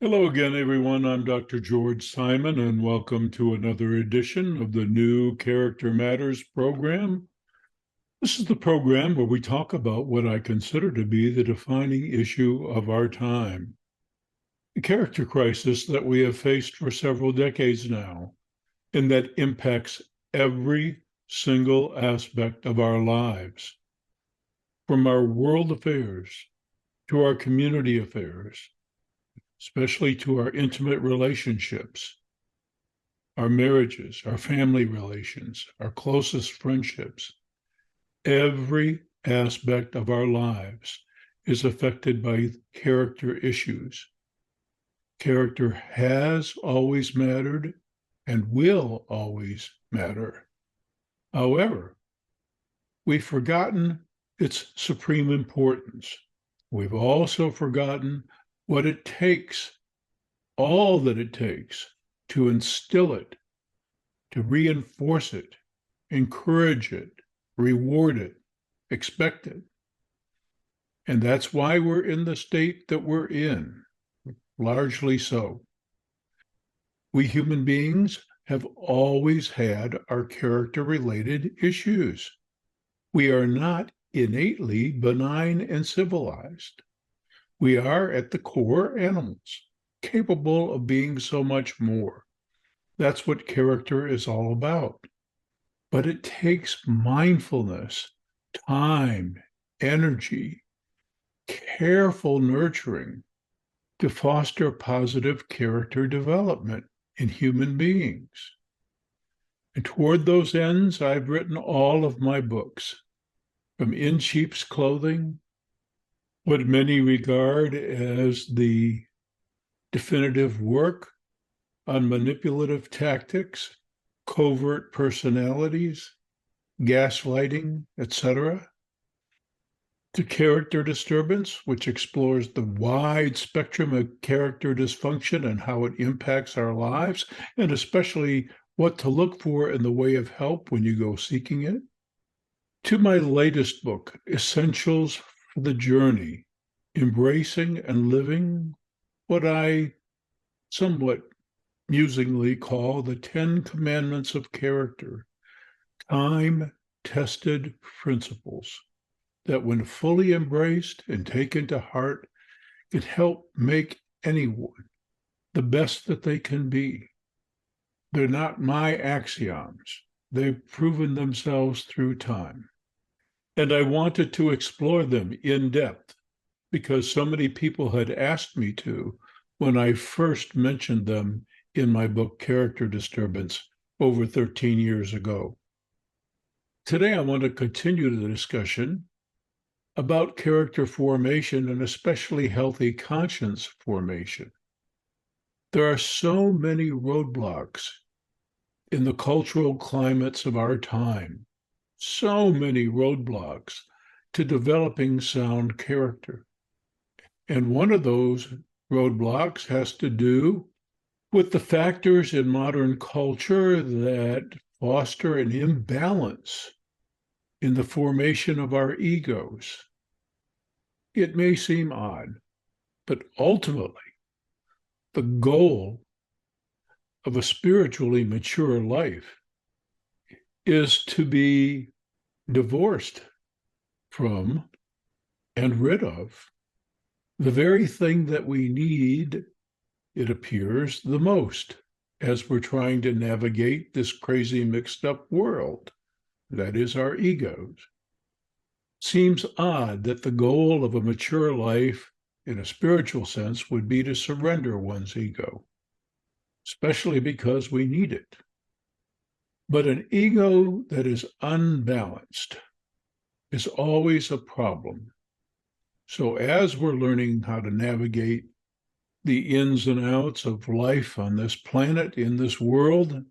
Hello again, everyone. I'm Dr. George Simon, and welcome to another edition of the new Character Matters program. This is the program where we talk about what I consider to be the defining issue of our time, the character crisis that we have faced for several decades now, and that impacts every single aspect of our lives, from our world affairs to our community affairs, especially to our intimate relationships, our marriages, our family relations, our closest friendships. Every aspect of our lives is affected by character issues. Character has always mattered and will always matter. However, we've forgotten its supreme importance. We've also forgotten what it takes, all that it takes, to instill it, to reinforce it, encourage it, reward it, expect it. And that's why we're in the state that we're in, largely so. We human beings have always had our character-related issues. We are not innately benign and civilized. We are, at the core, animals, capable of being so much more. That's what character is all about. But it takes mindfulness, time, energy, careful nurturing to foster positive character development in human beings. And toward those ends, I've written all of my books, from In Sheep's Clothing, what many regard as the definitive work on manipulative tactics, covert personalities, gaslighting, etc., to Character Disturbance, which explores the wide spectrum of character dysfunction and how it impacts our lives, and especially what to look for in the way of help when you go seeking it, to my latest book, Essentials for the Journey, Embracing and Living what I somewhat musingly call the 10 Commandments of Character, time-tested principles that, when fully embraced and taken to heart, can help make anyone the best that they can be. They're not my axioms. They've proven themselves through time. And I wanted to explore them in depth because so many people had asked me to when I first mentioned them in my book, Character Disturbance, over 13 years ago. Today, I want to continue the discussion about character formation and especially healthy conscience formation. There are so many roadblocks in the cultural climates of our time, so many roadblocks to developing sound character. And one of those roadblocks has to do with the factors in modern culture that foster an imbalance in the formation of our egos. It may seem odd, but ultimately, the goal of a spiritually mature life is to be divorced from and rid of the very thing that we need, it appears, the most as we're trying to navigate this crazy mixed up world. That is our egos. Seems odd that the goal of a mature life in a spiritual sense would be to surrender one's ego, especially because we need it. But an ego that is unbalanced is always a problem. So as we're learning how to navigate the ins and outs of life on this planet, in this world,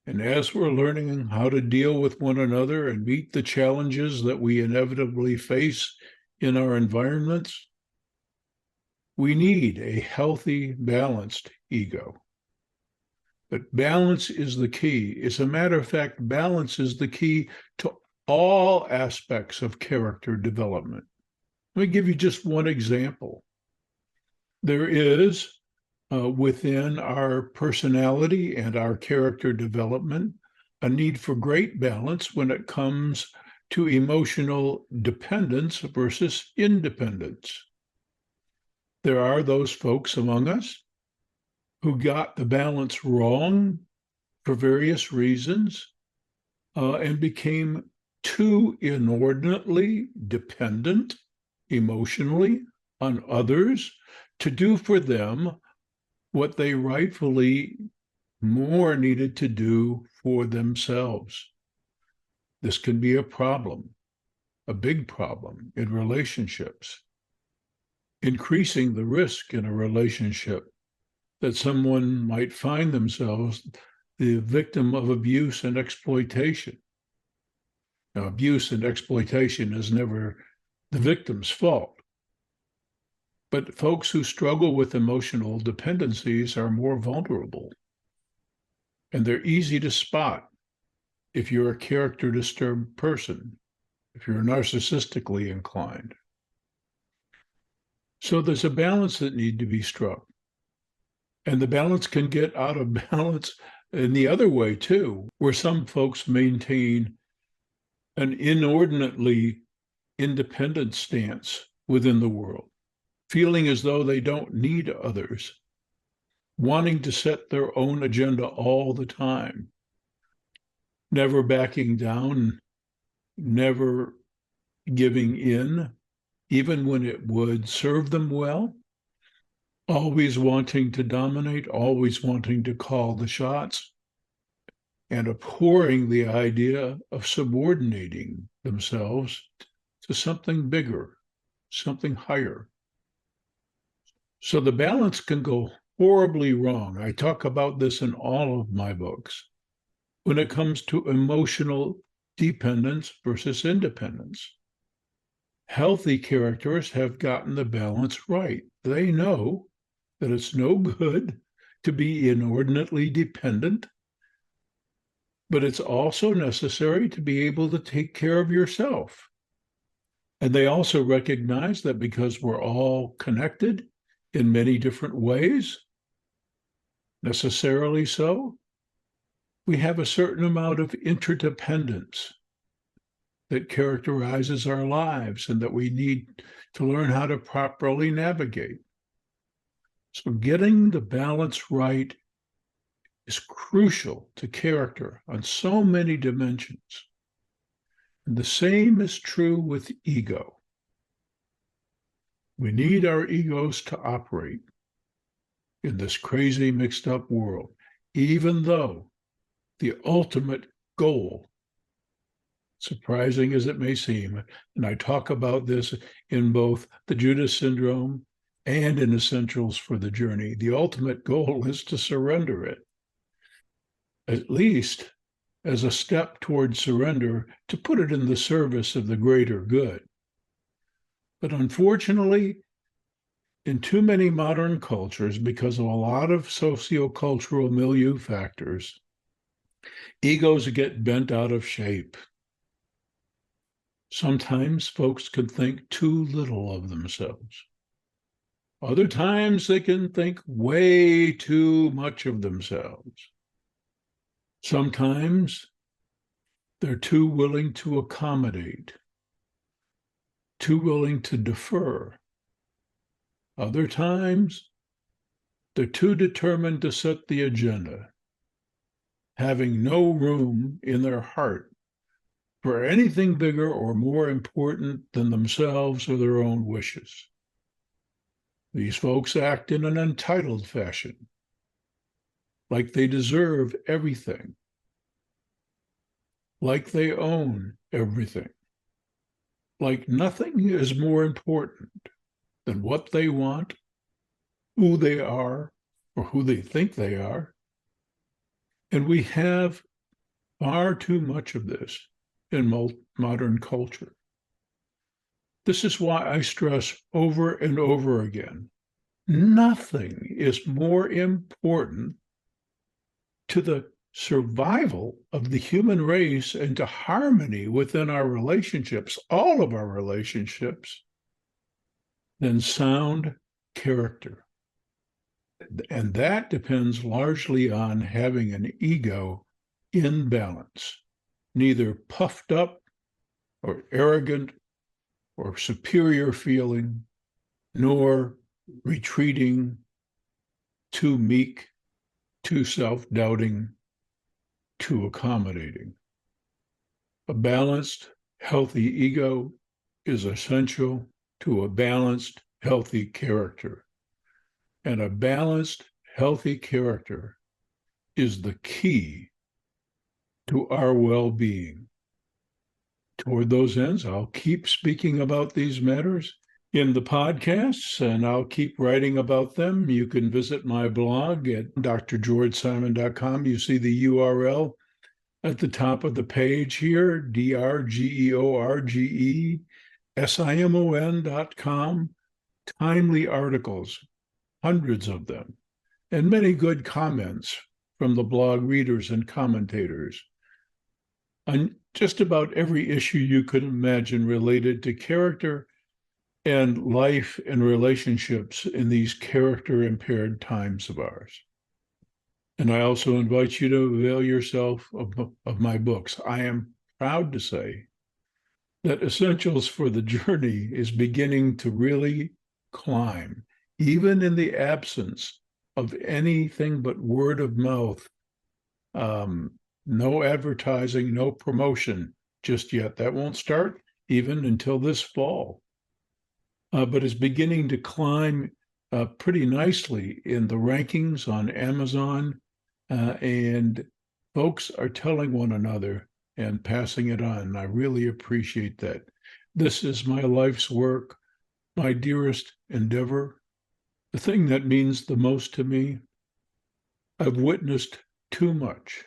and as we're learning how to deal with one another and meet the challenges that we inevitably face in our environments, we need a healthy, balanced ego. But balance is the key. As a matter of fact, balance is the key to all aspects of character development. Let me give you just one example. There is within our personality and our character development, a need for great balance when it comes to emotional dependence versus independence. There are those folks among us who got the balance wrong for various reasons and became too inordinately dependent emotionally on others to do for them what they rightfully more needed to do for themselves. This can be a problem, a big problem in relationships, increasing the risk in a relationship that someone might find themselves the victim of abuse and exploitation. Now, abuse and exploitation is never the victim's fault. But folks who struggle with emotional dependencies are more vulnerable. And they're easy to spot if you're a character disturbed person, if you're narcissistically inclined. So there's a balance that needs to be struck. And the balance can get out of balance in the other way too, where some folks maintain an inordinately independent stance within the world, feeling as though they don't need others, wanting to set their own agenda all the time, never backing down, never giving in, even when it would serve them well, always wanting to dominate, always wanting to call the shots, and abhorring the idea of subordinating themselves to something bigger, something higher. So the balance can go horribly wrong. I talk about this in all of my books when it comes to emotional dependence versus independence. Healthy characters have gotten the balance right. They know that it's no good to be inordinately dependent, but it's also necessary to be able to take care of yourself. And they also recognize that because we're all connected in many different ways, necessarily so, we have a certain amount of interdependence that characterizes our lives and that we need to learn how to properly navigate. So getting the balance right is crucial to character on so many dimensions. And the same is true with ego. We need our egos to operate in this crazy, mixed up world, even though the ultimate goal, surprising as it may seem, and I talk about this in both the Judas Syndrome and in Essentials for the Journey, the ultimate goal is to surrender it, at least as a step toward surrender, to put it in the service of the greater good. But unfortunately, in too many modern cultures, because of a lot of sociocultural milieu factors, egos get bent out of shape. Sometimes folks can think too little of themselves. Other times they can think way too much of themselves. Sometimes they're too willing to accommodate, too willing to defer. Other times, they're too determined to set the agenda, having no room in their heart for anything bigger or more important than themselves or their own wishes. These folks act in an entitled fashion, like they deserve everything, like they own everything, like nothing is more important than what they want, who they are, or who they think they are. And we have far too much of this in modern culture. This is why I stress over and over again, nothing is more important to the survival of the human race and to harmony within our relationships, all of our relationships, than sound character. And that depends largely on having an ego in balance, neither puffed up or arrogant or superior feeling, nor retreating, too meek, too self-doubting, too accommodating. A balanced, healthy ego is essential to a balanced, healthy character. And a balanced, healthy character is the key to our well-being. Toward those ends, I'll keep speaking about these matters in the podcasts, and I'll keep writing about them. You can visit my blog at drgeorgesimon.com. You see the URL at the top of the page here, drgeorgesimon.com. Timely articles, hundreds of them, and many good comments from the blog readers and commentators on just about every issue you could imagine related to character and life and relationships in these character-impaired times of ours. And I also invite you to avail yourself of my books. I am proud to say that Essentials for the Journey is beginning to really climb, even in the absence of anything but word of mouth. No advertising, no promotion just yet. That won't start even until this fall. But it's beginning to climb pretty nicely in the rankings on Amazon. And folks are telling one another and passing it on. And I really appreciate that. This is my life's work, my dearest endeavor, the thing that means the most to me. I've witnessed too much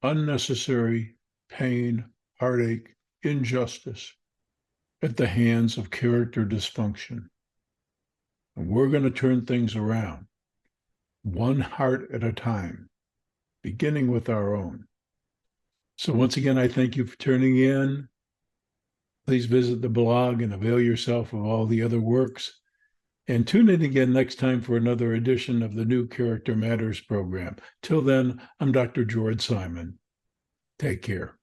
unnecessary pain, heartache, injustice at the hands of character dysfunction. And we're going to turn things around, one heart at a time, beginning with our own. So once again, I thank you for tuning in. Please visit the blog and avail yourself of all the other works. And tune in again next time for another edition of the New Character Matters program. Till then, I'm Dr. George Simon. Take care.